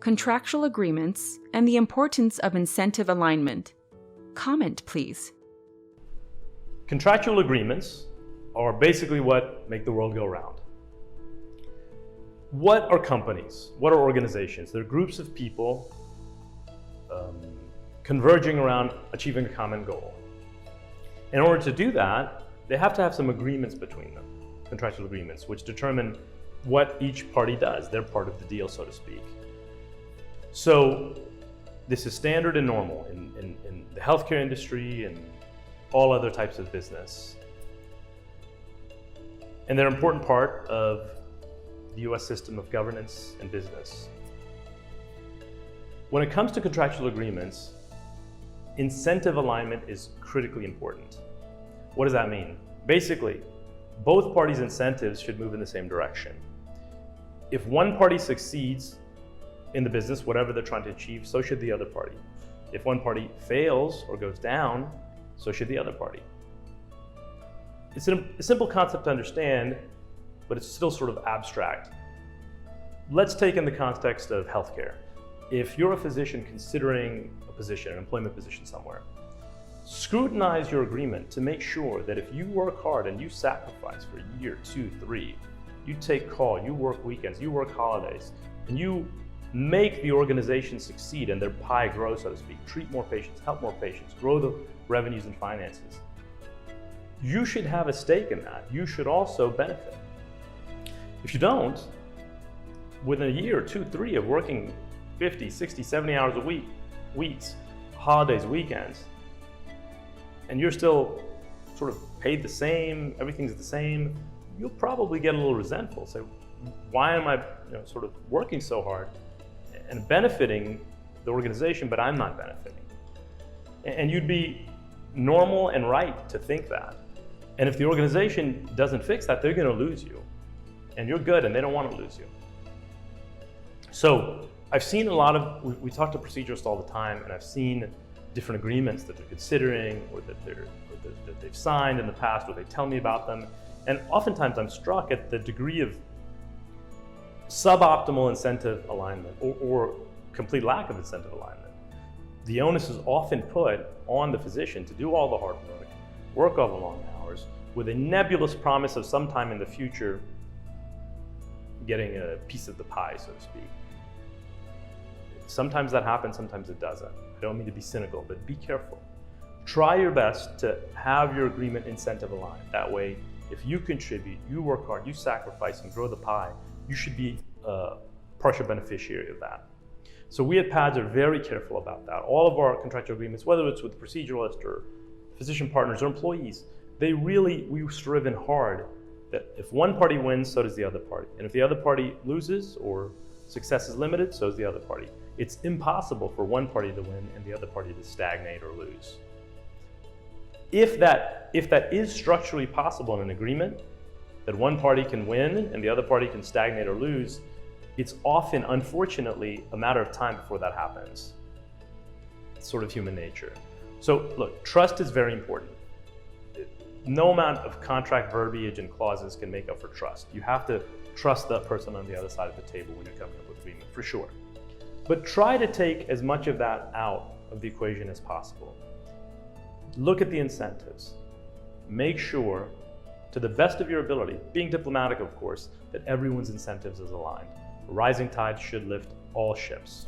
contractual agreements, and the importance of incentive alignment. Comment, please. Contractual agreements are basically what make the world go round. What are companies? What are organizations? They're groups of people converging around achieving a common goal. In order to do that, they have to have some agreements between them, contractual agreements, which determine what each party does, their part of the deal, so to speak. So this is standard and normal in the healthcare industry and all other types of business. And they're an important part of the US system of governance and business. When it comes to contractual agreements, incentive alignment is critically important. What does that mean? Basically, both parties' incentives should move in the same direction. If one party succeeds in the business, whatever they're trying to achieve, so should the other party. If one party fails or goes down, so should the other party. It's a simple concept to understand, but it's still sort of abstract. Let's take in the context of healthcare. If you're a physician considering a position, an employment position somewhere, scrutinize your agreement to make sure that if you work hard and you sacrifice for a year, 2, 3, you take call, you work weekends, you work holidays, and you make the organization succeed and their pie grow, so to speak, treat more patients, help more patients, grow the revenues and finances. You should have a stake in that. You should also benefit. If you don't, within a year, 2, 3 of working 50, 60, 70 hours a week, weeks, holidays, weekends, and you're still sort of paid the same, everything's the same, you'll probably get a little resentful. Say, why am I sort of working so hard and benefiting the organization, but I'm not benefiting? And you'd be normal and right to think that. And if the organization doesn't fix that, they're going to lose you. And you're good, and they don't want to lose you. So I've seen a lot of, we talk to proceduralists all the time, and I've seen different agreements that they're considering or that they've signed in the past, or they tell me about them. And oftentimes I'm struck at the degree of suboptimal incentive alignment or complete lack of incentive alignment. The onus is often put on the physician to do all the hard work all the long hours, with a nebulous promise of sometime in the future getting a piece of the pie, so to speak. Sometimes that happens, sometimes it doesn't. I don't mean to be cynical, but be careful. Try your best to have your agreement incentive aligned. That way, if you contribute, you work hard, you sacrifice and grow the pie, you should be a partial beneficiary of that. So we at PADS are very careful about that. All of our contractual agreements, whether it's with proceduralists or physician partners or employees, we've striven hard that if one party wins, so does the other party. And if the other party loses or success is limited, so is the other party. It's impossible for one party to win and the other party to stagnate or lose. If that is structurally possible in an agreement, that one party can win and the other party can stagnate or lose, it's often, unfortunately, a matter of time before that happens. It's sort of human nature. So look, trust is very important. No amount of contract verbiage and clauses can make up for trust. You have to trust the person on the other side of the table when you're coming up with agreement, for sure. But try to take as much of that out of the equation as possible. Look at the incentives. Make sure, to the best of your ability, being diplomatic of course, that everyone's incentives is aligned. A rising tide should lift all ships.